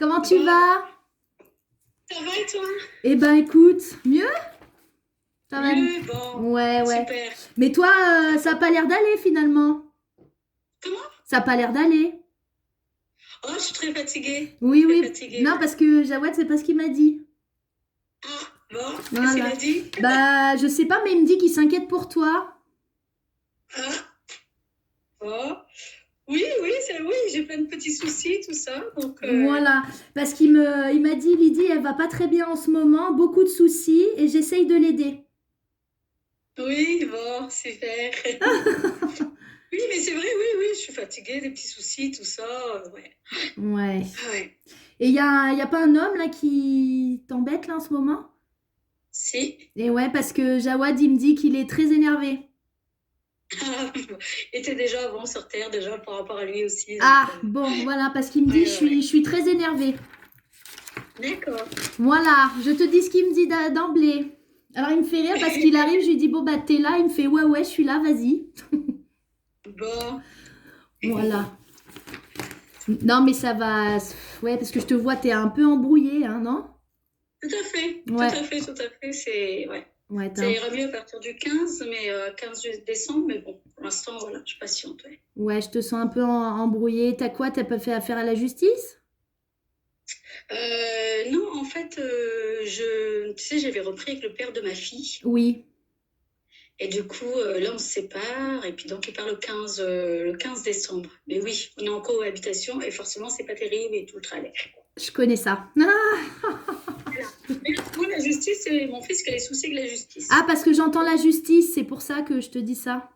Comment tu Bon, vas? ça va et toi? Eh ben écoute, mieux? Ça va? Mieux, bon, Ouais, ouais. super. Mais toi, ça a pas l'air d'aller finalement. Comment? Ça a pas l'air d'aller. Oh, je suis très fatiguée. Oui, Très oui. fatiguée, Non, ouais. parce que Jawad, c'est pas ce qu'il m'a dit. Ah, bon, qu'est-ce qu'il Voilà. a dit? Bah, je sais pas, mais il me dit qu'il s'inquiète pour toi. Ah, bon. Oui, oui, oui, j'ai plein de petits soucis, tout ça. Donc, Voilà. Parce il m'a dit, Lydie, elle va pas très bien en ce moment, beaucoup de soucis, et j'essaye de l'aider. oui, bon, super. Oui, mais c'est vrai, oui, oui, je suis fatiguée, des petits soucis, tout ça. Ouais. Ouais. Ah ouais. Et y a pas un homme là qui t'embête là en ce moment? Si. Et ouais, parce que Jawad, il me dit qu'il est très énervé. Ah, il était déjà avant sur Terre, déjà par rapport à lui aussi. Donc, Ah, bon, voilà, parce qu'il me dit, ouais, ouais, ouais. je suis très énervée. D'accord. Voilà, je te dis ce qu'il me dit d'emblée. Alors, il me fait rire parce qu'il arrive, je lui dis, bon, bah, t'es là. Il me fait, ouais, ouais, je suis là, vas-y. Bon. Voilà. Non, mais ça va. Ouais, parce que je te vois, t'es un peu embrouillé, hein, non? Tout à fait, tout Ouais, à fait, tout à fait. C'est ouais. ouais, Ça ira mieux à partir du 15, mais 15 décembre, mais bon, pour l'instant, voilà, je patiente. Ouais. ouais, je te sens un peu embrouillé. T'as quoi? T'as pas fait affaire à la justice? Non, en fait, tu sais, j'avais repris avec le père de ma fille, Oui. et du coup, là, on se sépare, et puis donc, il part le 15 décembre. Mais oui, on est en cohabitation, et forcément, c'est pas terrible, et tout le tralais. Je connais ça. Voilà. Mais là, moi, la justice, c'est mon fils qui a les soucis avec la Ah, justice. parce que j'entends la justice, c'est pour ça que je te dis ça.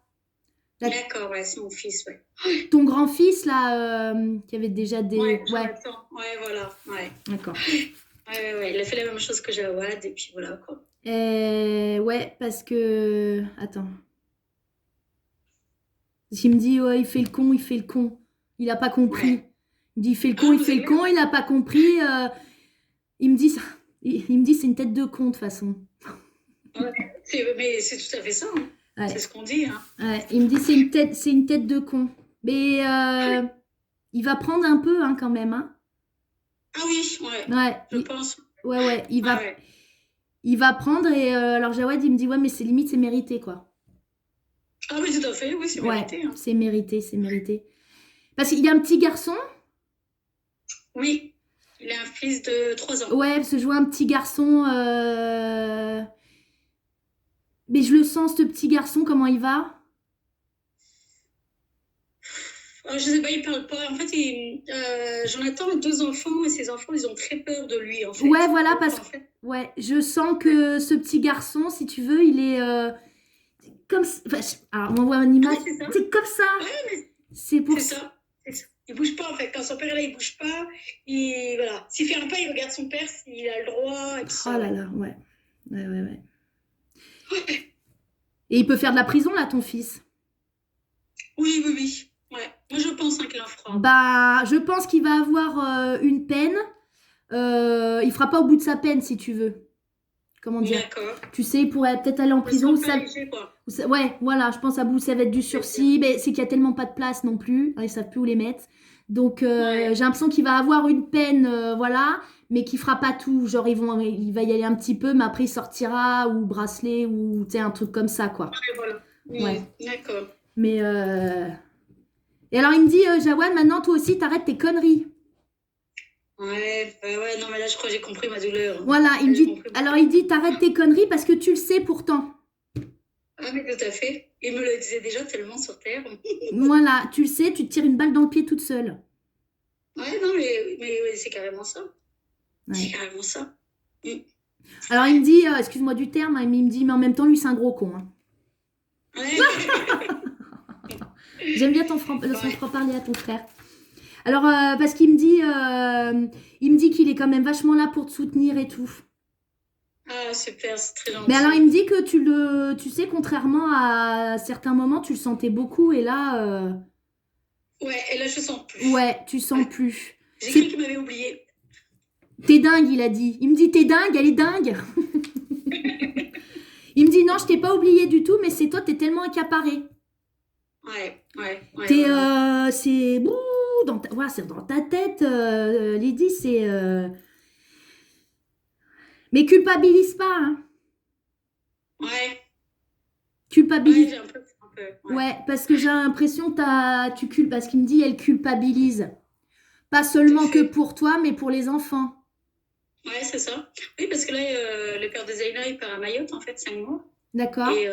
La- D'accord, ouais, c'est mon fils, ouais. Ton grand-fils, là, qui avait déjà Ouais, des... Ouais, Jonathan, ouais, voilà, ouais. d'accord. Ouais, ouais, ouais. Il a fait la même chose que Jawad, et puis voilà, quoi. Ouais, parce que... Attends. Il me dit, ouais, il fait le con, il fait le con. Il n'a pas compris. Ouais. Il me dit, il fait le con, Ah, il vous fait le avez... con, il n'a pas compris. Il me dit, il me dit, c'est une tête de con, de toute façon. Ouais. Mais c'est tout à fait ça, hein. C'est Ouais, ce qu'on dit, hein. ouais. Il me dit, c'est une tête de con. Mais il va prendre un peu, hein, quand même, hein. Ah oui, ouais, Ouais, je pense. ouais, ouais, Ouais, ouais. il va prendre et alors Jawad, il me dit, ouais, mais c'est limite, c'est mérité, quoi. Ah oui, tout à fait, oui, c'est Ouais, mérité, hein. c'est mérité, c'est mérité. Parce qu'il y a un petit garçon, Oui, il a un fils de 3 ans. ouais, parce que je vois un petit garçon, mais je le sens, ce petit garçon, comment il va? Je sais pas, il parle pas. En fait, Jonathan a 2 enfants et ses enfants, ils ont très peur de lui, en Ouais, fait. voilà, Donc, parce en que, fait, ouais, je sens ouais. que ce petit garçon, si tu veux, il est comme, enfin, alors, on voit une Ah image, oui, c'est ça. c'est comme ça. Ouais, mais C'est pour c'est ça. ça. C'est ça. Il bouge pas, en fait. Quand son père est là, il bouge pas. Voilà. S'il fait un pas, il regarde son père s'il a le droit et tout Oh ça, là ouais. là, ouais, ouais, ouais, ouais. Et il peut faire de la prison, là, ton fils. Oui, oui, oui. Ouais. Moi, je pense hein, qu'il en fera. Bah, je pense qu'il va avoir une peine. Il fera pas au bout de sa peine, si tu veux. Comment dire? D'accord. Tu sais, il pourrait peut-être aller en Ce prison sera où plus ça, léger, quoi. ouais, voilà, je pense à bout, ça va être du C'est bien. sursis. Mais c'est qu'il y a tellement pas de place non plus. Hein, ils savent plus où les mettre. Donc, Ouais. j'ai l'impression qu'il va avoir une peine, voilà, mais qui fera pas tout. Genre, il va y aller un petit peu, mais après, il sortira, ou bracelet, ou, tu sais, un truc comme ça, quoi. Ouais, voilà. Ouais. D'accord. Mais, et alors, il me dit, Jawad, maintenant, toi aussi, t'arrêtes tes conneries. Ouais, ouais, non, mais là, je crois que j'ai compris ma douleur, hein. Voilà, il Là, me j'ai dit, compris alors, ma il douleur. dit, t'arrêtes tes conneries parce que tu le sais pourtant. Ah, mais tout à fait. Il me le disait déjà tellement sur Terre. Voilà, tu le sais, tu te tires une balle dans le pied toute seule. Ouais, non, mais ouais, c'est carrément ça. C'est Ouais. carrément ça. Mm. Alors il me dit, excuse-moi du terme, hein, mais il me dit, mais en même temps, lui, c'est un gros con. Hein. Ouais. J'aime bien son Ouais. franc-parler à ton frère. Alors, parce qu'il il me dit qu'il est quand même vachement là pour te soutenir et tout. Ah, super, c'est très Mais alors, il gentil. me dit que tu sais, contrairement à certains moments, tu le sentais beaucoup et là, Ouais, et là, je sens plus. ouais, tu sens Ouais. plus. J'ai cru C'est, qu'il m'avait oublié. t'es dingue, il a dit. Il me dit, t'es dingue, elle est dingue. Il me dit, non, je t'ai pas oublié du tout, mais t'es tellement accaparé. Ouais, ouais, ouais, voilà. C'est bouh, voilà, c'est dans ta tête, Lydie, c'est... Mais culpabilise pas, hein. Ouais, Culpabilise. j'ai un peu, ouais. Ouais, parce que j'ai l'impression que parce qu'il me dit, elle culpabilise. Pas Tout à seulement que fait. pour toi, mais pour les enfants. Ouais, c'est ça. Oui, parce que là, le père de Zeyna, il part à Mayotte, en fait, 5 mois. D'accord? Et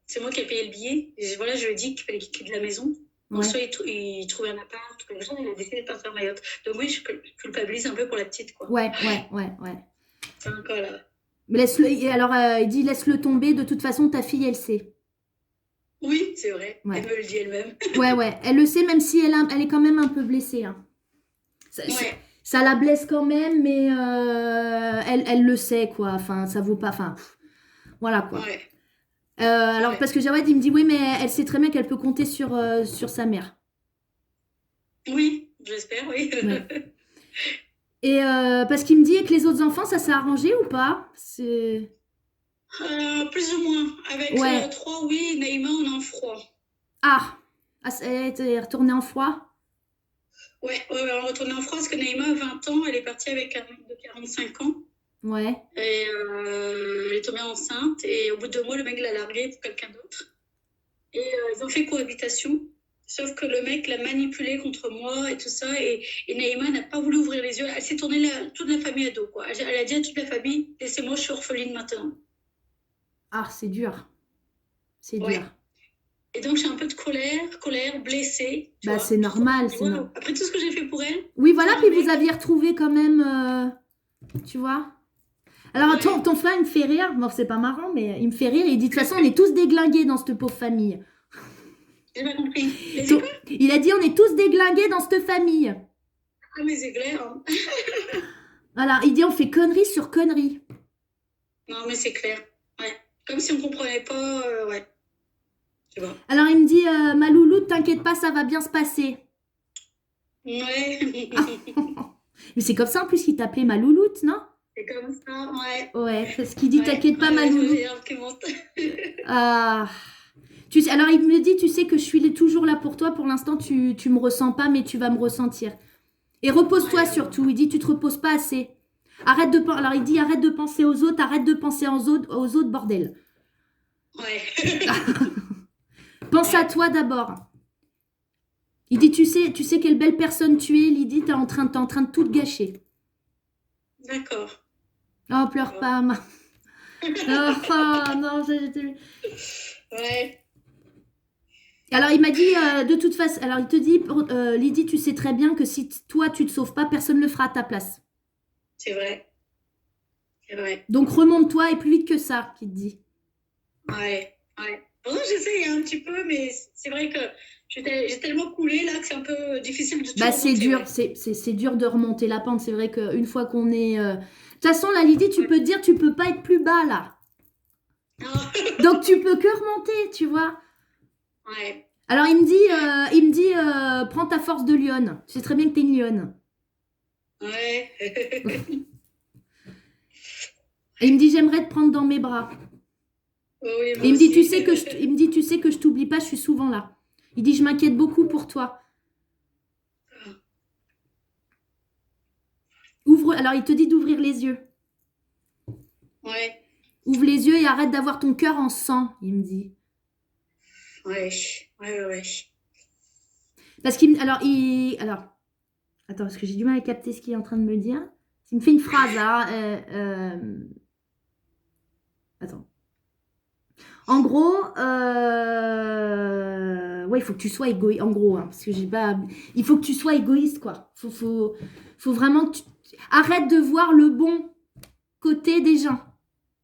c'est moi qui ai payé le billet. Et voilà, je lui ai dit qu'il fallait qu'il quitte la maison. Donc, Ouais. soit il trouvait un appart, quelque chose, il a décidé de partir à Mayotte. Donc, oui, je culpabilise un peu pour la petite, quoi. Ouais. C'est encore là. Mais et alors, il dit, laisse-le tomber. De toute façon, ta fille, elle sait. Oui, c'est vrai. Ouais. Elle me le dit elle-même. Ouais. Elle le sait, même si elle est quand même un peu blessée, hein. Ouais. Ça la blesse quand même, mais elle le sait, quoi. Enfin, ça vaut pas... Enfin, voilà, quoi. Ouais. Alors, Ouais. parce que Jawad, il me dit, oui, mais elle sait très bien qu'elle peut compter sur sa mère. Oui, j'espère, oui. Ouais. Et parce qu'il me dit que les autres enfants, ça s'est arrangé ou pas? C'est... Plus ou moins. Avec Ouais. 3, oui, Naïma, on est en froid. Elle est retournée en froid? Ouais, on va retourner en France parce que Naïma, à 20 ans, elle est partie avec un mec de 45 ans. Ouais. Et elle est tombée enceinte. Et au bout de 2 mois, le mec l'a larguée pour quelqu'un d'autre. Et ils ont fait cohabitation. Sauf que le mec l'a manipulée contre moi et tout ça. Et Naïma n'a pas voulu ouvrir les yeux. Elle s'est tournée toute la famille à dos, quoi. Elle a dit à toute la famille, laissez-moi, je suis orpheline maintenant. Ah, c'est dur. C'est Ouais. dur. Et donc, j'ai un peu de colère, blessée. Tu Bah, vois. c'est normal. Je me dis, wow, après tout ce que j'ai fait pour elle. Oui, voilà, pour un puis mec, vous aviez retrouvé quand même, tu vois. Alors, ouais. ton frère, il me fait rire. Bon, c'est pas marrant, mais il me fait rire. Il dit, de toute façon, on est tous déglingués dans cette pauvre famille. J'ai pas compris. Les écoles? Il a dit, on est tous déglingués dans cette famille. Ah, mais c'est clair. Hein. Voilà, il dit, on fait connerie sur connerie. Non, mais c'est clair. Ouais. Comme si on comprenait pas. Ouais. Tu vois. Alors, il me dit, ma louloute, t'inquiète pas, ça va bien se passer. Ouais. Mais c'est comme ça, en plus, qu'il t'appelait ma louloute, non? C'est comme ça, ouais. Ouais, parce qu'il dit, Ouais. t'inquiète pas, ma Ouais, louloute. Ah... alors, il me dit, tu sais que je suis toujours là pour toi. Pour l'instant, tu me ressens pas, mais tu vas me ressentir. Et repose-toi Ouais. surtout. Il dit, tu te reposes pas assez. Alors, il dit, arrête de penser aux autres, arrête de penser aux autres, bordel. Ouais. Pense à toi d'abord. Il dit, tu sais quelle belle personne tu es, Lydie, t'es en train de tout gâcher. D'accord. Oh, pleure pas, ma... Oh, non, j'étais... Ouais. Alors, il m'a dit, de toute façon... Alors, il te dit, Lydie, tu sais très bien que si toi, tu te sauves pas, personne ne le fera à ta place. C'est vrai. C'est vrai. Donc, remonte-toi et plus vite que ça, qu'il te dit. Ouais. Bon, j'essaye un petit peu, mais c'est vrai que j'ai tellement coulé là que c'est un peu difficile de tout remonter. C'est dur, ouais. c'est dur de remonter la pente. C'est vrai qu'une fois qu'on est... De toute façon, là, Lydie, tu peux te dire, tu peux pas être plus bas, là. Non. Donc, tu peux que remonter, tu vois. Ouais. Alors, il me dit, prends ta force de lionne. Je sais très bien que t'es une lionne. Ouais. Et il me dit, j'aimerais te prendre dans mes bras. Oui, Et il me dit, tu sais que je t'oublie pas, je suis souvent là. Il dit, je m'inquiète beaucoup pour toi. Alors, il te dit d'ouvrir les yeux. Ouais. Ouvre les yeux et arrête d'avoir ton cœur en sang, il me dit. Ouais. Parce alors, attends, parce que j'ai du mal à capter ce qu'il est en train de me dire. Il me fait une phrase, là. Attends. En gros, ouais, il faut que tu sois égoïste. En gros, hein, parce que j'ai pas. Il faut que tu sois égoïste, quoi. Faut vraiment que tu arrête de voir le bon côté des gens.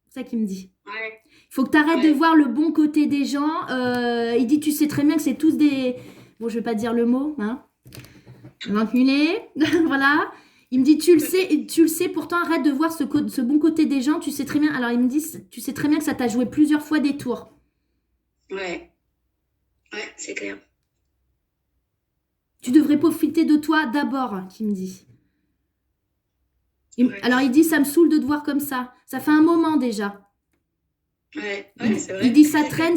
C'est ça qu'il me dit. Ouais. Il faut que tu arrêtes de voir le bon côté des gens. Il dit, tu sais très bien que c'est tous des... Bon, je vais pas dire le mot, hein. L'enculé, voilà. Il me dit, tu le sais, pourtant arrête de voir ce bon côté des gens. Tu sais très bien... Alors, il me dit, tu sais très bien que ça t'a joué plusieurs fois des tours. Ouais, c'est clair. Tu devrais profiter de toi d'abord, qu'il me dit. Alors, il dit, ça me saoule de te voir comme ça. Ça fait un moment déjà. Ouais, c'est vrai. Il dit, ça traîne.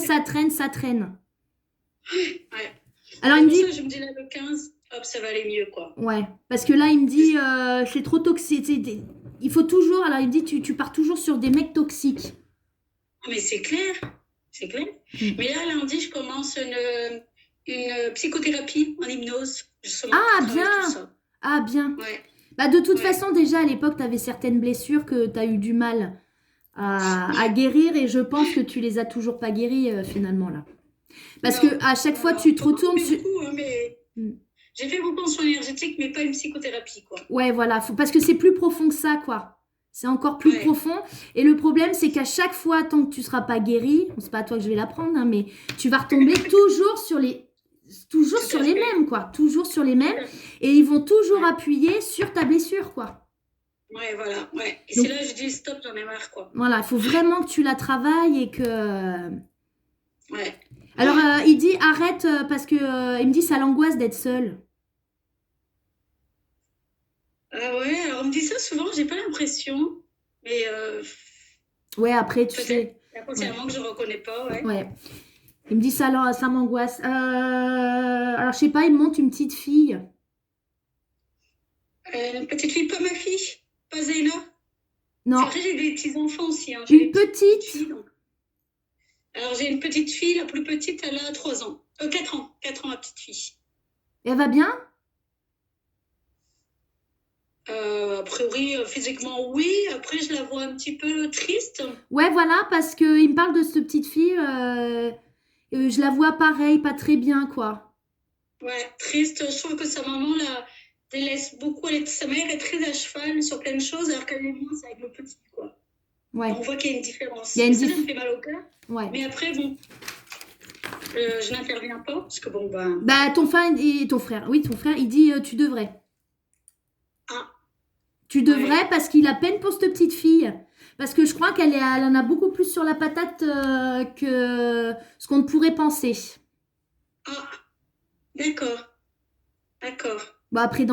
Ouais. Alors, il me dit... Je me dis là, le 15, hop, ça va aller mieux, quoi. Ouais. Parce que là, il me dit, c'est trop toxique. Il faut toujours. Alors, il me dit, tu pars toujours sur des mecs toxiques. Ah, mais c'est clair, c'est clair. Mm. Mais là, lundi, je commence une psychothérapie en hypnose, justement, Ah, pour travailler tout bien. ça. Ah, bien. Ouais, Bah, de toute ouais. façon, déjà, à l'époque, tu avais certaines blessures que tu as eu du mal à Oui, guérir et je pense que tu les as toujours pas guéries, finalement, là. Parce que non, à chaque non, fois, non. tu te Pourtant, retournes j'ai fait sur... beaucoup, hein, mais Mm. j'ai fait beaucoup en soins énergétiques, mais pas une psychothérapie, quoi. Ouais, voilà, parce que c'est plus profond que ça, quoi. C'est encore plus Ouais, profond. Et le problème, c'est qu'à chaque fois, tant que tu seras pas guéri, bon, c'est pas à toi que je vais l'apprendre, hein, mais tu vas retomber toujours tout sur à les fait, mêmes, quoi. Toujours sur les tout mêmes. à fait. Et ils vont toujours Ouais, appuyer sur ta blessure, quoi. ouais, voilà, ouais. Et c'est Donc, là que je dis stop, j'en ai marre, quoi. voilà, il faut vraiment que tu la travailles et que... Ouais. Alors, il dit arrête parce que il me dit ça l'angoisse d'être seul. Ah ouais, alors on me dit ça souvent, j'ai pas l'impression, mais Ouais, après, tu peut-être sais. Ouais, inconsciemment que je reconnais pas, ouais. ouais. Il me dit ça, ça m'angoisse. Alors, je sais pas, il me montre une petite fille. Une petite fille, pas ma fille, pas Zeyna. C'est Non, vrai, j'ai des petits-enfants aussi, hein. J'ai des une petites petite. filles. Donc. Alors, j'ai une petite fille, la plus petite, elle a 3 ans. 4 ans. 4 ans, ma petite fille. Elle va bien? A priori, physiquement, oui. Après, je la vois un petit peu triste. Ouais, voilà, parce que il me parle de cette petite fille. Je la vois pareil, pas très bien, quoi. Ouais, triste. Je trouve que sa maman la délaisse beaucoup. Sa mère est très à cheval sur plein de choses, alors qu'elle est moins, c'est avec le petit, quoi. Ouais. On voit qu'il y a une Il y différence. a Et une ça diff. me fait mal au cœur. Ouais. Mais après, bon, je n'interviens pas, parce que bon, ben. Bah, ton frère, oui, ton frère, il dit tu devrais. Ah, Tu ouais. devrais parce qu'il a peine pour cette petite fille. Parce que je crois elle en a beaucoup plus sur la patate que ce qu'on pourrait penser. Ah, d'accord. D'accord. Bon, après,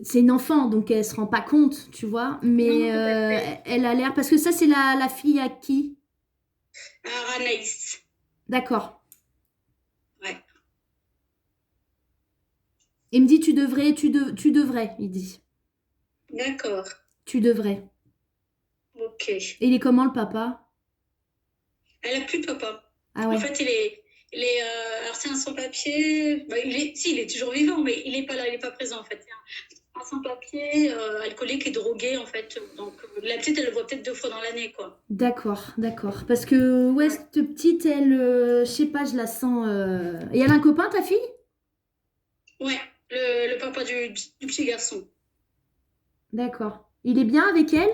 c'est une enfant, donc elle se rend pas compte, tu vois. Non, Mais tout à fait. elle a l'air. Parce que ça, c'est la fille à qui? Ah, Anaïs. D'accord. Ouais. Il me dit tu devrais, il dit. D'accord. Tu devrais. Ok. Et il est comment le papa? Elle a plus de papa. Ah En ouais. fait, alors c'est un sans-papier. Bah, si, il est toujours vivant, mais il est pas là, il est pas présent en fait. C'est un sans-papier, alcoolique et drogué en fait. Donc la petite, elle le voit peut-être 2 fois dans l'année, quoi. D'accord, d'accord. Parce que, ouais, Ouais. cette petite, elle, je sais pas, je la sens. Et elle a un copain, ta fille? Ouais. Le papa du petit garçon. D'accord. Il est bien avec elle?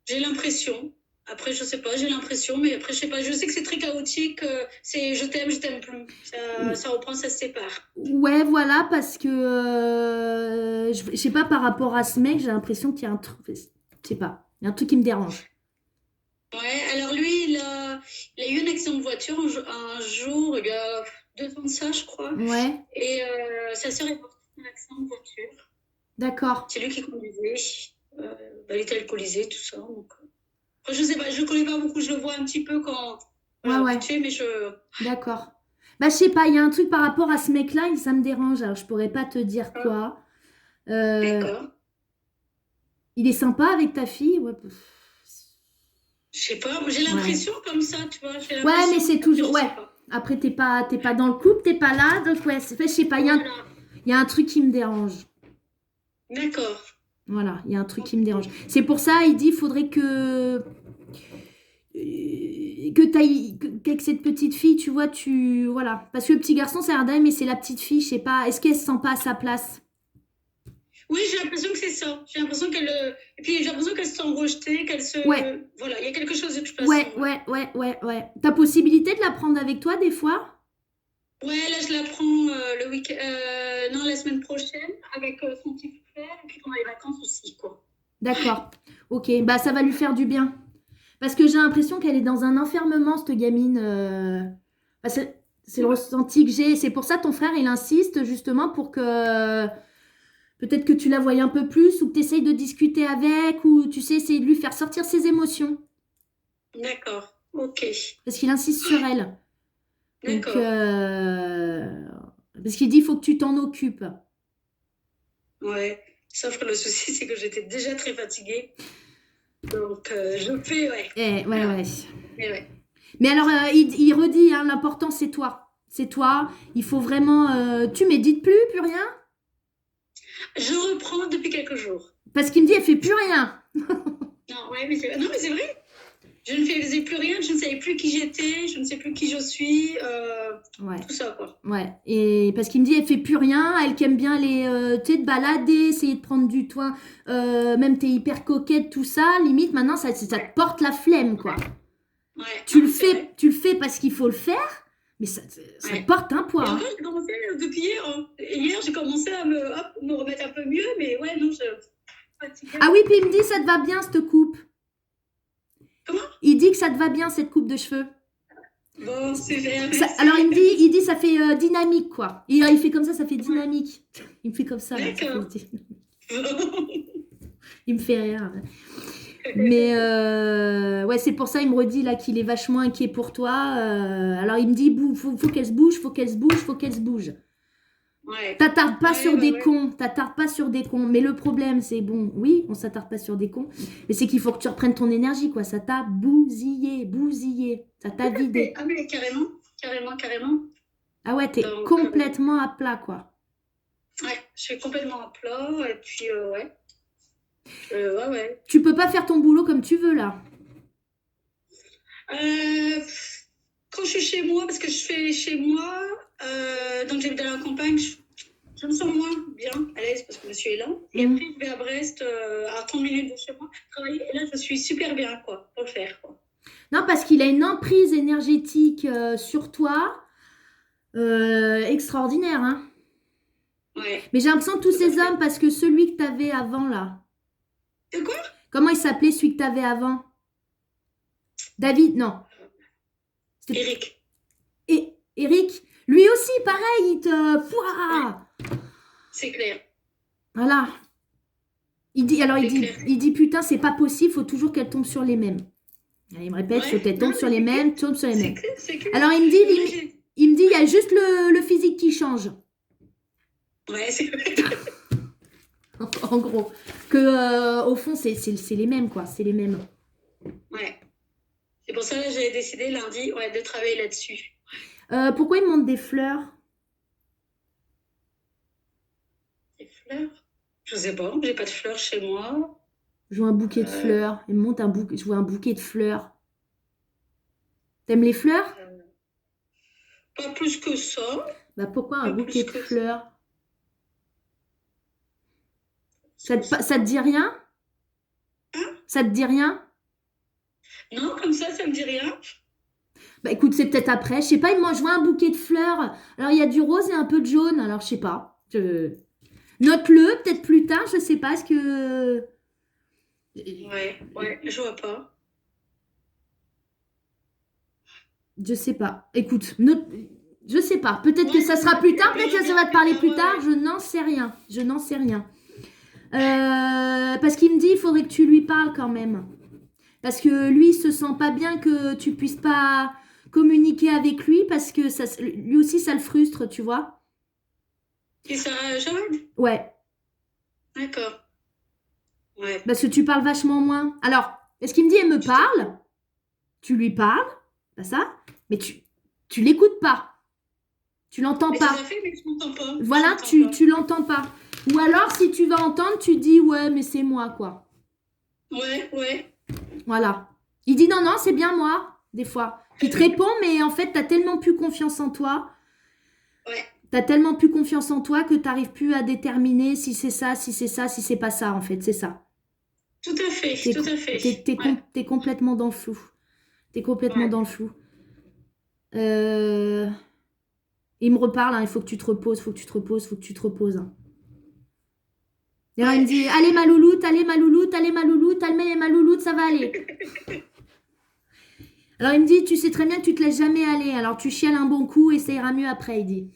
J'ai l'impression. Après, je sais pas, j'ai l'impression, mais après, je sais pas. Je sais que c'est très chaotique. C'est je t'aime plus. Ça reprend, ça se sépare. Ouais, voilà, parce que je sais pas, par rapport à ce mec, j'ai l'impression qu'il y a un truc. Je sais pas, il y a un truc qui me dérange. Ouais, alors lui, il a eu un accident de voiture un jour, il y a 2 ans de ça, je crois. Ouais, Et sa sœur est morte dans un accident de voiture. d'accord. C'est lui qui conduisait. Il était alcoolisé, tout ça. Donc. Après, je sais pas, je le connais pas beaucoup. Je le vois un petit peu quand. Ouais, Voilà, ouais, vite fait, mais je. d'accord. Bah, je sais pas, il y a un truc par rapport à ce mec-là, ça me dérange. Alors, je pourrais pas te dire Ah, quoi. Euh, d'accord. il est sympa avec ta fille? Ouais, Je sais pas, moi j'ai ouais. l'impression comme ça, tu vois. J'ai Ouais, mais l'impression. c'est Après, toujours. je sais Ouais. pas. Après, t'es pas dans le couple, t'es pas là. Donc, ouais, je sais pas, Voilà. il y a un truc qui me dérange. D'accord. Voilà, il y a un truc qui me dérange. C'est pour ça, il dit, il faudrait qu'avec cette petite fille, tu vois, voilà. Parce que le petit garçon, c'est un dingue, mais c'est la petite fille, je sais pas. Est-ce qu'elle se sent pas à sa place? Oui, j'ai l'impression que c'est ça. J'ai l'impression et puis j'ai l'impression qu'elle se sent rejetée, qu'elle se. Ouais, Voilà, il y a quelque chose de toute façon. ouais, ouais, ouais, ouais, ouais. T'as possibilité de la prendre avec toi des fois? Ouais, là je la prends le week non, la semaine prochaine avec son petit frère et puis pendant les vacances aussi, quoi. D'accord. Ok, bah ça va lui faire du bien. Parce que j'ai l'impression qu'elle est dans un enfermement, cette gamine. Bah, c'est le Ouais, ressenti que j'ai. C'est pour ça ton frère, il insiste justement pour que peut-être que tu la voyes un peu plus ou que tu essayes de discuter avec ou tu sais, essayer de lui faire sortir ses émotions. d'accord. Ok. Parce qu'il insiste sur elle. Donc, D'accord. Parce qu'il dit, il faut que tu t'en occupes. Ouais. Sauf que le souci, c'est que j'étais déjà très fatiguée. Donc, je fais, ouais. Ouais. Mais ouais. Mais alors, il redit, hein, l'important, c'est toi. C'est toi. Il faut vraiment... tu médites plus rien? Je reprends depuis quelques jours. Parce qu'il me dit, elle fait plus rien. Non, ouais, non, mais c'est vrai. Je ne faisais plus rien, je ne savais plus qui j'étais, je ne sais plus qui je suis, tout ça, quoi. Ouais, et parce qu'il me dit, elle fait plus rien, elle qui aime bien tu sais, te balader, essayer de prendre du temps, même t'es hyper coquette, tout ça, limite, maintenant, ça te porte la flemme, quoi. Ouais. Tu le fais parce qu'il faut le faire, mais ça te porte un poids. Et encore, j'ai commencé depuis hier. Hein. Hier, j'ai commencé à me remettre un peu mieux, mais ouais, non, je... Ah oui, puis il me dit, ça te va bien, cette coupe. Comment? Il dit que ça te va bien, cette coupe de cheveux. Bon, c'est vrai. Alors, il dit, ça fait dynamique, quoi. Il fait comme ça fait dynamique. Il me fait comme ça. D'accord. Il me fait rire. Mais ouais, c'est pour ça, il me redit là qu'il est vachement inquiet pour toi. Alors, il me dit, faut qu'elle se bouge, faut qu'elle se bouge, faut qu'elle se bouge. Ouais. T'attardes pas sur des cons, t'attardes pas sur des cons. Mais le problème, c'est bon, oui, on s'attarde pas sur des cons, mais c'est qu'il faut que tu reprennes ton énergie, quoi. Ça t'a bousillé, ça t'a vidé. Ah mais carrément. Ah ouais, t'es complètement à plat, quoi. Ouais, je suis complètement à plat, et puis ouais. Ouais. Tu peux pas faire ton boulot comme tu veux, là. Quand je suis chez moi, parce que je fais chez moi, donc j'habite dans la campagne, je me sens moins bien à l'aise parce que monsieur est là. Et après, je vais à Brest, à 30 minutes de chez moi, travailler. Et là, je suis super bien, quoi, pour le faire, quoi. Non, parce qu'il a une emprise énergétique sur toi extraordinaire, hein. Ouais. Mais j'ai l'impression de tous ces hommes, parce que celui que t'avais avant, là. De quoi? Comment il s'appelait, celui que t'avais avant? David, non. Eric. Et Eric, lui aussi, pareil, il te... Pouah, c'est clair. voilà. Il dit, putain, c'est pas possible, faut toujours qu'elle tombe sur les mêmes. Alors, il me répète, faut qu'elle tombe sur les mêmes, tombe sur les mêmes. Clair. Alors, il me dit, il y a juste le physique qui change. Ouais, c'est vrai. En gros. Que, au fond, c'est les mêmes, quoi. C'est les mêmes. Ouais. C'est pour ça que j'avais décidé lundi de travailler là-dessus. Pourquoi il me montre des fleurs? Des fleurs? Je sais pas, j'ai pas de fleurs chez moi. Je vois un bouquet de fleurs. Il me montre je vois un bouquet de fleurs. T'aimes les fleurs? Pas plus que ça. Bah pourquoi un bouquet de fleurs? Ça te dit rien? Hein? Ça te dit rien? Non, comme ça me dit rien. Bah écoute, c'est peut-être après. Je sais pas, moi je vois un bouquet de fleurs. Alors il y a du rose et un peu de jaune. Alors je sais pas. Note-le, peut-être plus tard, je sais pas. Est-ce que... Ouais, je vois pas. Je sais pas. Écoute, je sais pas. Peut-être que ça sera plus tard, peut-être que ça va te parler plus tard. Je n'en sais rien. Parce qu'il me dit, il faudrait que tu lui parles quand même. Parce que lui, il se sent pas bien que tu puisses pas communiquer avec lui, parce que lui aussi, ça le frustre, tu vois. Et ça, Jérôme? Ouais. D'accord. Ouais. Parce que tu parles vachement moins. Alors, est-ce qu'il me dit, elle me parle? Tu lui parles, pas ça, mais tu l'écoutes pas. Tu l'entends pas. Mais je l'entends pas. Voilà, tu l'entends pas. Ou alors, si tu vas entendre, tu dis, ouais, mais c'est moi, quoi. Ouais. Voilà. Il dit, non, c'est bien moi, des fois. Il te répond, mais en fait, t'as tellement plus confiance en toi. Ouais. T'as tellement plus confiance en toi que t'arrives plus à déterminer si c'est ça, si c'est pas ça, en fait, c'est ça. Tout à fait. T'es complètement dans le flou. T'es complètement dans le flou. Il me reparle, hein, il faut que tu te reposes, hein. Et alors, il me dit, allez ma louloute, ma louloute, ça va aller. Alors il me dit, tu sais très bien que tu te laisses jamais aller, alors tu chiales un bon coup et ça ira mieux après, il dit.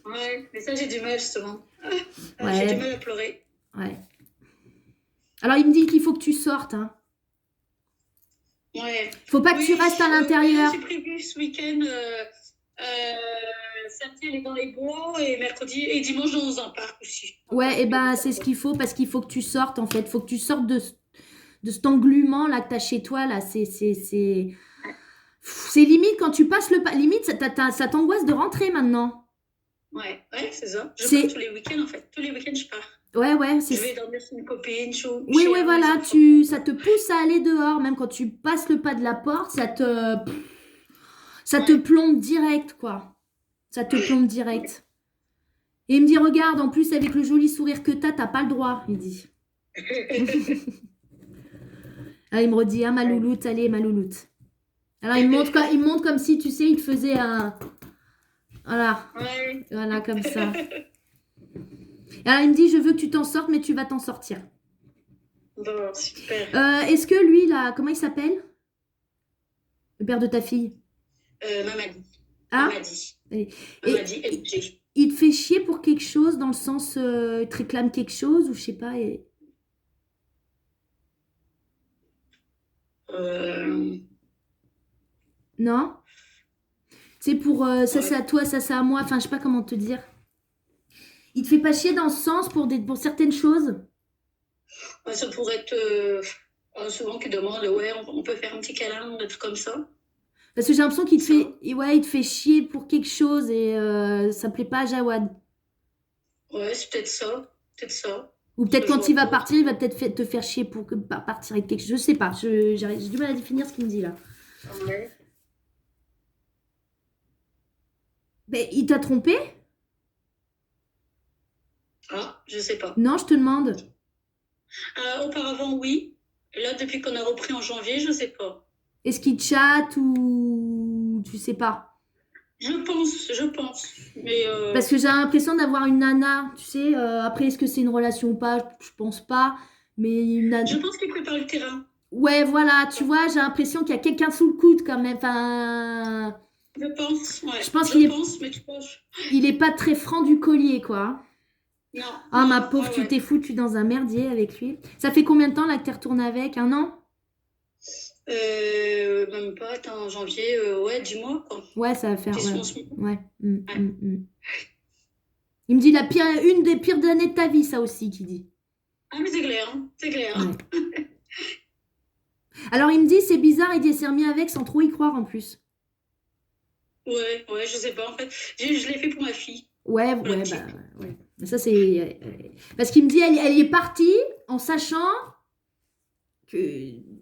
Ouais, mais ça j'ai du mal justement. Ouais. J'ai du mal à pleurer. Ouais. Alors il me dit qu'il faut que tu sortes, hein. Ouais. Faut pas que tu restes à l'intérieur. J'ai prévu ce week-end samedi, elle est dans les bois et mercredi et dimanche dans un parc aussi. Ouais, et ben c'est ce qu'il faut parce qu'il faut que tu sortes en fait. Il faut que tu sortes de cet englument là que tu as chez toi là. C'est limite quand tu passes le pas. Limite, ça t'angoisse de rentrer maintenant. Ouais, c'est ça. Je C'est- pars tous les week-ends en fait. Tous les week-ends, je pars. Ouais, Je vais dormir chez une copine, Oui, chez ouais, un de mes voilà, enfants. ça te pousse à aller dehors, même quand tu passes le pas de la porte, ça te Ouais. plombe direct, quoi. Ça te plombe direct. Et il me dit, regarde, en plus, avec le joli sourire que t'as pas le droit, il dit. Ah, il me redit, ah, ma louloute, allez, ma louloute. Alors, il me montre comme si, tu sais, il te faisait un... Voilà, Ouais. voilà, comme ça. Alors, il me dit, je veux que tu t'en sortes, mais tu vas t'en sortir. Bon, super. Est-ce que lui, là, comment il s'appelle? Le père de ta fille? Mamadi. Ah, Mamadi. et- Mamadi, FG. il te fait chier pour quelque chose, dans le sens, il te réclame quelque chose, ou je sais pas. Euh, Non? C'est pour, ça ouais. c'est à toi, ça c'est à moi, enfin je sais pas comment te dire. Il te fait pas chier dans ce sens pour certaines choses? Ouais, ça pourrait être souvent qu'ils demandent, ouais, on peut faire un petit câlin, des trucs comme ça. Parce que j'ai l'impression qu'il te Ça. fait, ouais, il te fait chier pour quelque chose et ça plaît pas à Jawad. Ouais, c'est peut-être ça. Peut-être ça. Ou peut-être Je quand il vois va pas. partir, il va peut-être te faire chier pour partir avec quelque chose. Je sais pas, j'ai du mal à définir ce qu'il me dit là. Ouais. Mais il t'a trompé? Ah, je sais pas. Non, je te demande. Auparavant, oui. Et là, depuis qu'on a repris en janvier, je sais pas. Est-ce qu'il chatte ou tu sais pas? Je pense. Mais Parce que j'ai l'impression d'avoir une nana, tu sais, après est-ce que c'est une relation ou pas, je pense pas, mais une nana. je pense qu'il prépare le terrain. Ouais, voilà, tu vois, j'ai l'impression qu'il y a quelqu'un sous le coude quand même. Enfin, Je pense, ouais. je pense Je qu'il est, pense, mais tu vois. il est pas très franc du collier, quoi. Non, Ah, ma non, pauvre, ouais, tu ouais. t'es foutu dans un merdier avec lui. Ça fait combien de temps là que t'es retourné avec? Un an? Même pas, attends, en janvier, ouais, 10 mois, quoi. Ouais, ça va faire, 10 ouais. 11 mois. Ouais. Ouais. Il me dit une des pires années de ta vie, ça aussi, qu'il dit. Ah, mais c'est clair, hein, c'est clair. Ouais. Alors, il me dit, c'est bizarre, il dit, elle s'est remis avec sans trop y croire en plus. Ouais, je sais pas, en fait. Je l'ai fait pour ma fille. Ouais, Pour la ouais, petite. bah, ouais. Mais ça, c'est. Parce qu'il me dit, elle y est partie en sachant que.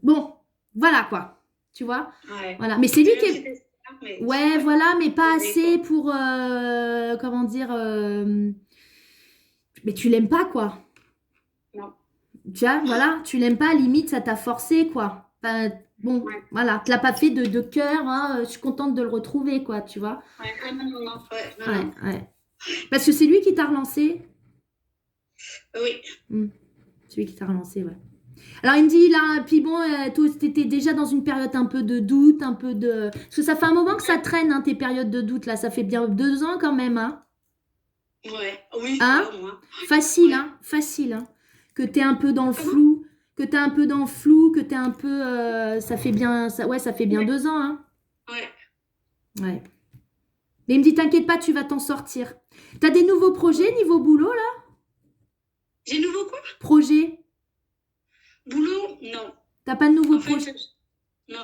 Bon, voilà quoi. Tu vois? Ouais. Voilà. Mais c'est lui qui est. C'était ça, mais Ouais, voilà, mais pas désolée, assez quoi. pour. Comment dire. Mais tu l'aimes pas, quoi. Non. Tu vois, voilà, tu l'aimes pas, limite, ça t'a forcé, quoi. Enfin, bon, Ouais. voilà, tu l'as pas fait de cœur, hein, je suis contente de le retrouver, quoi, tu vois. Ouais. Ah non, non, non. Ouais, non, Ouais, non. ouais. Parce que c'est lui qui t'a relancé. Oui. C'est lui qui t'a relancé, ouais. Alors il me dit là, puis bon, toi t'étais déjà dans une période un peu de doute, un peu de... Parce que ça fait un moment que ça traîne, hein, tes périodes de doute, là, ça fait bien 2 ans quand même, hein. Ouais. Oui, Hein? ouais, moi. Facile, Ouais. hein, facile, hein. Que t'es un peu dans le Comment? flou, que t'es un peu dans le flou, que t'es un peu... ça fait bien, ouais, ça fait bien Ouais. 2 ans, hein. Ouais. Ouais. Mais il me dit, t'inquiète pas, tu vas t'en sortir. T'as des nouveaux projets niveau boulot, là? J'ai nouveau quoi? Projets? Boulot? Non. T'as pas de nouveaux En fait, projets? non.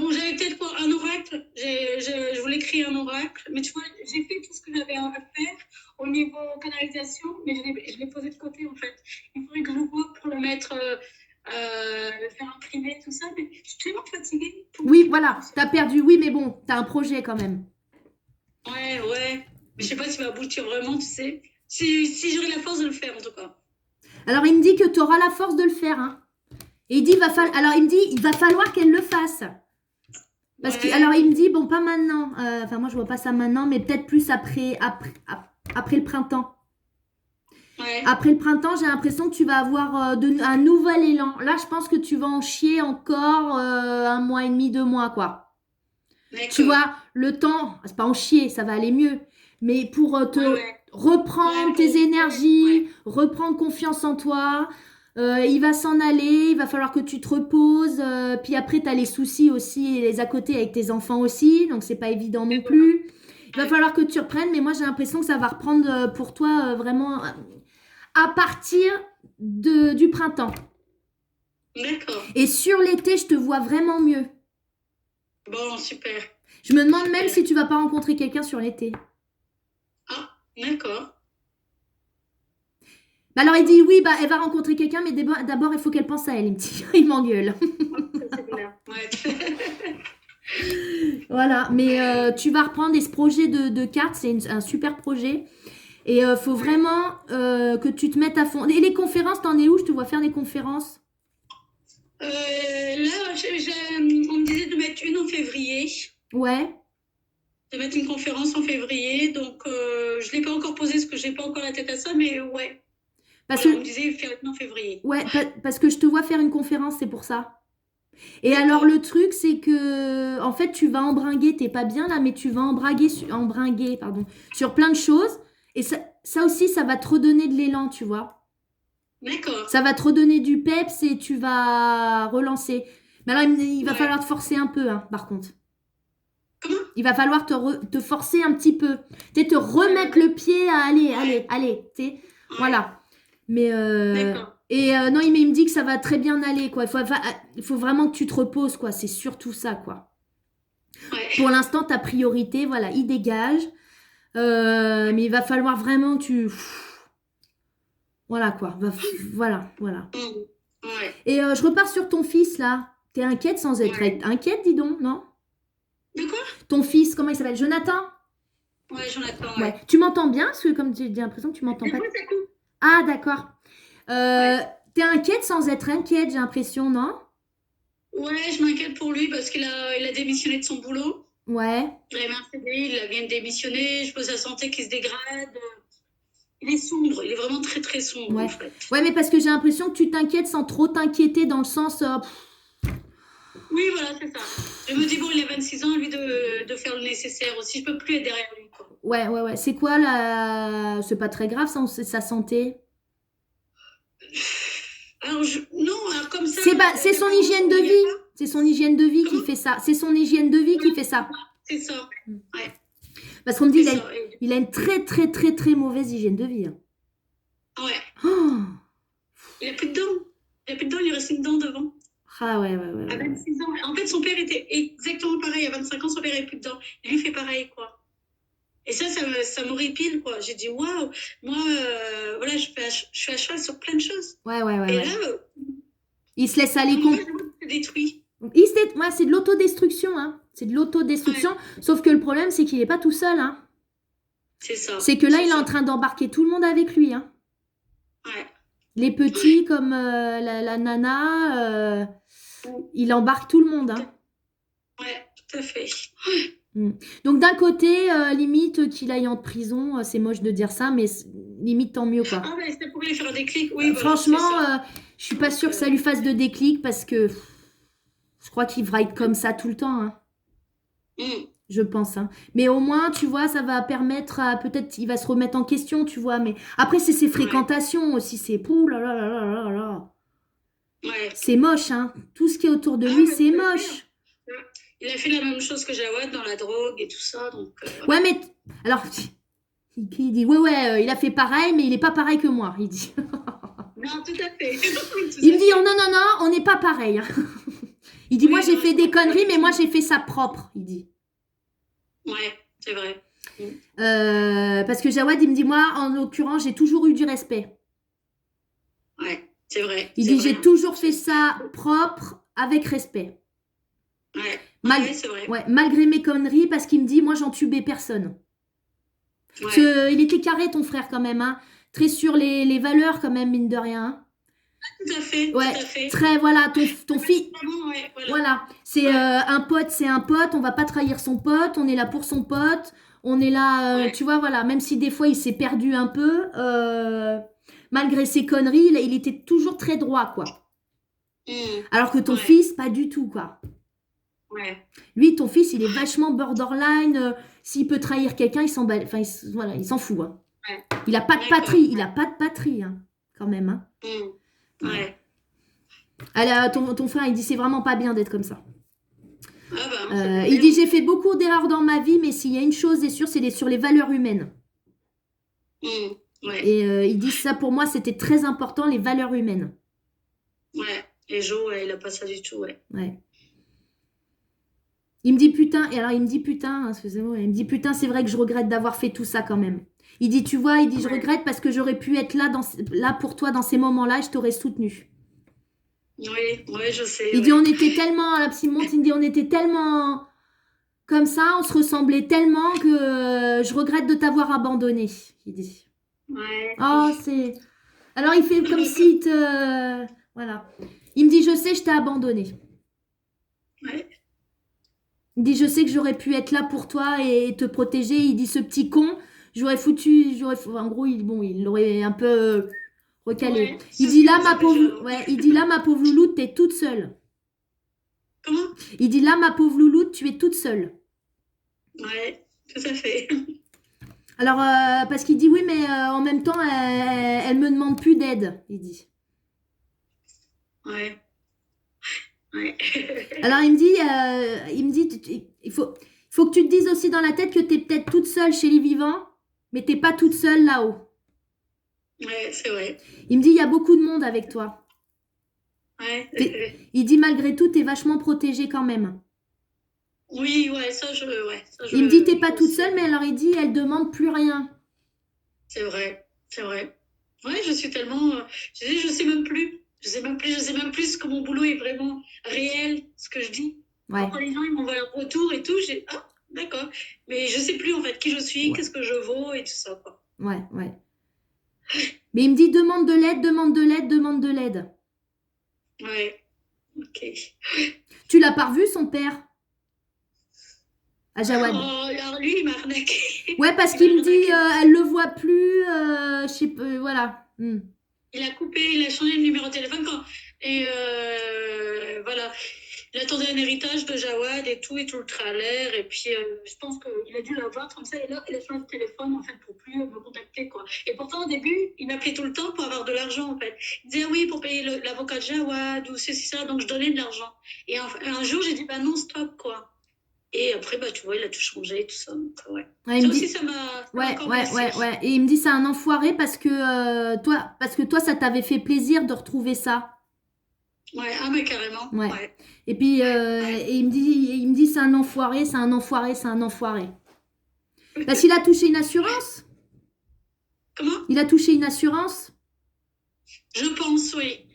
Bon, j'avais peut-être quoi, un oracle. Je voulais créer un oracle. Mais tu vois, j'ai fait tout ce que j'avais à faire au niveau canalisation, mais je l'ai posé de côté, en fait. Il faudrait que je vois pour le mettre, le faire imprimer, tout ça. Mais je suis tellement fatiguée. Oui, voilà, t'as perdu, oui, mais bon, t'as un projet quand même. Ouais. Mais je sais pas s'il va aboutir vraiment, tu sais. Si j'aurai la force de le faire, en tout cas. Alors, il me dit que tu auras la force de le faire, hein. Et il dit, alors, il me dit, il va falloir qu'elle le fasse. Parce que, Ouais. alors, il me dit, bon, pas maintenant. Enfin, moi, je vois pas ça maintenant, mais peut-être plus après le printemps. Ouais. Après le printemps, j'ai l'impression que tu vas avoir un nouvel élan. Là, je pense que tu vas en chier encore 1 mois et demi, 2 mois, quoi. D'accord. Tu vois, le temps, c'est pas en chier, ça va aller mieux. Mais pour te Ouais. reprendre Ouais, tes énergies, ouais. reprendre confiance en toi, il va s'en aller, il va falloir que tu te reposes. Puis après, tu as les soucis aussi, et les à côté avec tes enfants aussi, donc c'est pas évident non plus. Il va falloir que tu reprennes, mais moi j'ai l'impression que ça va reprendre pour toi vraiment à partir du printemps. D'accord. Et sur l'été, je te vois vraiment mieux. Bon, super. Je me demande même si tu vas pas rencontrer quelqu'un sur l'été. Ah, d'accord. Bah alors il dit oui, bah elle va rencontrer quelqu'un, mais d'abord il faut qu'elle pense à elle. Il m'engueule. C'est clair. Ouais. Voilà, mais tu vas reprendre et ce projet de cartes, c'est un super projet. Et faut vraiment que tu te mettes à fond. Et les conférences, t'en es où? Je te vois faire des conférences. Là, on me disait de mettre une en février. Ouais. De mettre une conférence en février. Donc, je ne l'ai pas encore posé parce que je n'ai pas encore la tête à ça, mais ouais. Parce voilà, que, on me disait faire une en février. ouais, parce que je te vois faire une conférence, c'est pour ça. Et alors le truc, c'est que en fait, tu vas embringuer, t'es pas bien là, mais tu vas embringuer, pardon, sur plein de choses. Et ça aussi, ça va te redonner de l'élan, tu vois. D'accord. Ça va te redonner du peps et tu vas relancer. Mais alors, il va falloir te forcer un peu, hein, par contre. Comment? Il va falloir te forcer un petit peu. Tu sais, te remettre le pied à aller. Tu sais, voilà. Mais non, il me dit que ça va très bien aller, quoi. Il faut vraiment que tu te reposes, quoi. C'est surtout ça, quoi. Ouais. Pour l'instant, ta priorité, voilà, il dégage. Mais il va falloir vraiment que tu... Voilà, quoi. Voilà. Ouais. Et je repars sur ton fils, là. T'es inquiète sans être inquiète, dis donc, non? De quoi? Ton fils, comment il s'appelle? Jonathan? Ouais, Jonathan, ouais. Tu m'entends bien? Parce que comme j'ai l'impression que tu m'entends pas. Ah, d'accord. T'es inquiète sans être inquiète, j'ai l'impression, non? Ouais, je m'inquiète pour lui parce qu'il a démissionné de son boulot. Ouais. Il avait un CDI, il vient de démissionner. Je pose sa santé qui se dégrade. Il est sombre, il est vraiment très très sombre en fait. Ouais, mais parce que j'ai l'impression que tu t'inquiètes sans trop t'inquiéter dans le sens... Oui, voilà, c'est ça. Je me dis, bon, il a 26 ans, lui, de faire le nécessaire aussi. Je peux plus être derrière lui, quoi. Ouais. C'est quoi la... C'est pas très grave, sa santé? Alors, non, alors comme ça... C'est son hygiène de vie. C'est son hygiène de vie qui fait ça. C'est son hygiène de vie qui fait ça. C'est ça, ouais. Parce qu'on me dit il a une très très très très mauvaise hygiène de vie. Ouais. Oh. Il a plus de dents. Il lui reste une dent devant. Ah ouais. À 26 ans. En fait, son père était exactement pareil. À 25 ans, son père avait plus de dents. Il lui fait pareil, quoi. Et ça m'horripile, quoi. J'ai dit, waouh, moi, voilà, je suis à cheval sur plein de choses. Ouais. Et là, il se laisse aller c'est détruit. C'est de l'autodestruction, hein. C'est de l'autodestruction. Ouais. Sauf que le problème, c'est qu'il n'est pas tout seul, hein. C'est ça. C'est que là, il est en train d'embarquer tout le monde avec lui, hein. Ouais. Les petits comme la nana, il embarque tout le monde, hein. Ouais, tout à fait. Donc d'un côté, limite qu'il aille en prison, c'est moche de dire ça, mais limite tant mieux, quoi. Ah ouais, ça pourrait lui faire un déclic, oui. Franchement, je suis pas sûre que ça lui fasse de déclic parce que je crois qu'il va être comme ça tout le temps, hein. Je pense, hein. Mais au moins, tu vois, ça va permettre à... Peut-être il va se remettre en question, tu vois. Mais après, c'est ses fréquentations aussi. C'est... Pouh là là là là là. Ouais. C'est moche, hein. Tout ce qui est autour de lui, c'est moche. Il a fait la même chose que Jawad dans la drogue et tout ça, donc... Ouais, mais... Alors, il dit, ouais, il a fait pareil, mais il n'est pas pareil que moi, il dit. Non, tout à fait. Il me dit, oh, non, on n'est pas pareil. Il dit, oui, moi, j'ai fait des conneries, mais moi, j'ai fait ça propre, il dit. Ouais, c'est vrai. Parce que Jawad, il me dit, moi, en l'occurrence, j'ai toujours eu du respect. Ouais, c'est vrai. Il dit, j'ai toujours fait ça propre, avec respect. Ouais, c'est vrai. Ouais, malgré mes conneries, parce qu'il me dit, moi, j'en tubais personne. Ouais. Il était carré, ton frère, quand même, hein. Très sur les valeurs, quand même, mine de rien. Tout à fait, ouais, tout à fait. Très, voilà, ton fils. Ouais, voilà. C'est un pote, c'est un pote, on va pas trahir son pote, on est là pour son pote, on est là, tu vois, voilà, même si des fois il s'est perdu un peu, malgré ses conneries, il était toujours très droit, quoi. Alors que ton fils, pas du tout, quoi. Ouais. Lui, ton fils, il est vachement borderline, s'il peut trahir quelqu'un, il s'en enfin, voilà, il s'en fout, hein. Ouais. Il a pas de patrie, hein, quand même, hein. Ouais. Alors, ton frère, il dit c'est vraiment pas bien d'être comme ça. Ah bah Il dit, j'ai fait beaucoup d'erreurs dans ma vie, mais s'il y a une chose est sûre, c'est sur les valeurs humaines. Ouais. Et il dit, ça pour moi, c'était très important, les valeurs humaines. Ouais. Et Jo, il a pas ça du tout, ouais. Ouais. Il me dit putain, et alors il me dit putain, excusez-moi, il me dit putain, c'est vrai que je regrette d'avoir fait tout ça quand même. Il dit, tu vois, il dit, je regrette parce que j'aurais pu être là pour toi dans ces moments-là, et je t'aurais soutenu. Oui, je sais. Il dit, on était tellement, à la petite monte, il me dit, on était tellement comme ça, on se ressemblait tellement que je regrette de t'avoir abandonné, il dit. Ouais. Oh, c'est... Alors il fait comme si te... Voilà. Il me dit, je sais, je t'ai abandonné. Ouais. Il dit, je sais que j'aurais pu être là pour toi et te protéger. Il dit, ce petit con, en gros, il l'aurait un peu recalé. Ouais, Il dit, là, ma pauvre, ouais, il dit, là, ma pauvre louloute, t'es toute seule. Comment? Il dit, là, ma pauvre louloute, tu es toute seule. Ouais, tout à fait. Alors, parce qu'il dit, oui, mais en même temps, elle me demande plus d'aide, il dit. Ouais. Ouais. Alors, il me dit, il faut que tu te dises aussi dans la tête que t'es peut-être toute seule chez les vivants, mais t'es pas toute seule là-haut. Ouais, c'est vrai. Il me dit, il y a beaucoup de monde avec toi. Ouais. Il dit, malgré tout, t'es vachement protégée quand même. Oui, ça Il me dit, t'es pas toute seule, mais alors il dit, elle demande plus rien. C'est vrai. Ouais, je suis tellement... je sais même plus. Je sais même plus que mon boulot est vraiment réel, ce que je dis. Ouais. Quand les gens ils m'envoient un retour et tout, ah, d'accord. Mais je sais plus en fait qui je suis, qu'est-ce que je vaux et tout ça, quoi. Ouais. Mais il me dit, demande de l'aide, demande de l'aide, demande de l'aide. Ouais, ok. Tu l'as pas revu, son père? À Jawad. Oh, alors lui, il m'a arnaqué. Ouais, parce qu'il me dit, elle le voit plus, je sais pas, voilà. Il a coupé, il a changé de numéro de téléphone et voilà. Il attendait un héritage de Jawad et tout le tralère. Et puis, je pense qu'il a dû l'avoir comme ça. Et là, il a changé de téléphone, en fait, pour plus me contacter, quoi. Et pourtant, au début, il m'appelait tout le temps pour avoir de l'argent, en fait. Il disait, oui, pour payer l'avocat de Jawad ou ceci, ça. Donc, je donnais de l'argent. Et un jour, j'ai dit, bah non, stop, quoi. Et après, bah, tu vois, il a tout changé, tout ça. Donc, ouais. Ouais, Ça aussi, ça m'a encore blessé. Ouais. Et il me dit, c'est un enfoiré parce que toi, ça t'avait fait plaisir de retrouver ça. Ouais, ah, mais carrément. Ouais. Et puis, et il me dit, c'est un enfoiré. Parce qu'il a touché une assurance. Comment? Il a touché une assurance. Je pense, oui.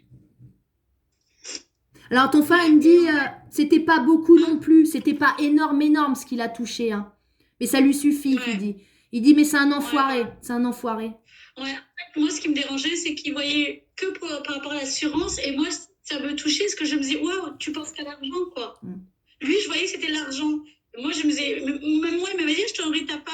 Alors, ton frère, il me dit, c'était pas beaucoup non plus. C'était pas énorme ce qu'il a touché. Hein. Mais ça lui suffit, il dit. Il dit, mais c'est un enfoiré. Ouais. C'est un enfoiré. Ouais. Moi, ce qui me dérangeait, c'est qu'il voyait que par rapport à l'assurance. Et moi, ça me touchait parce que je me disais, waouh, tu penses qu'à l'argent, quoi. Lui, je voyais que c'était l'argent. Moi, je me disais, même moi, il m'avait dit, je t'en ta part.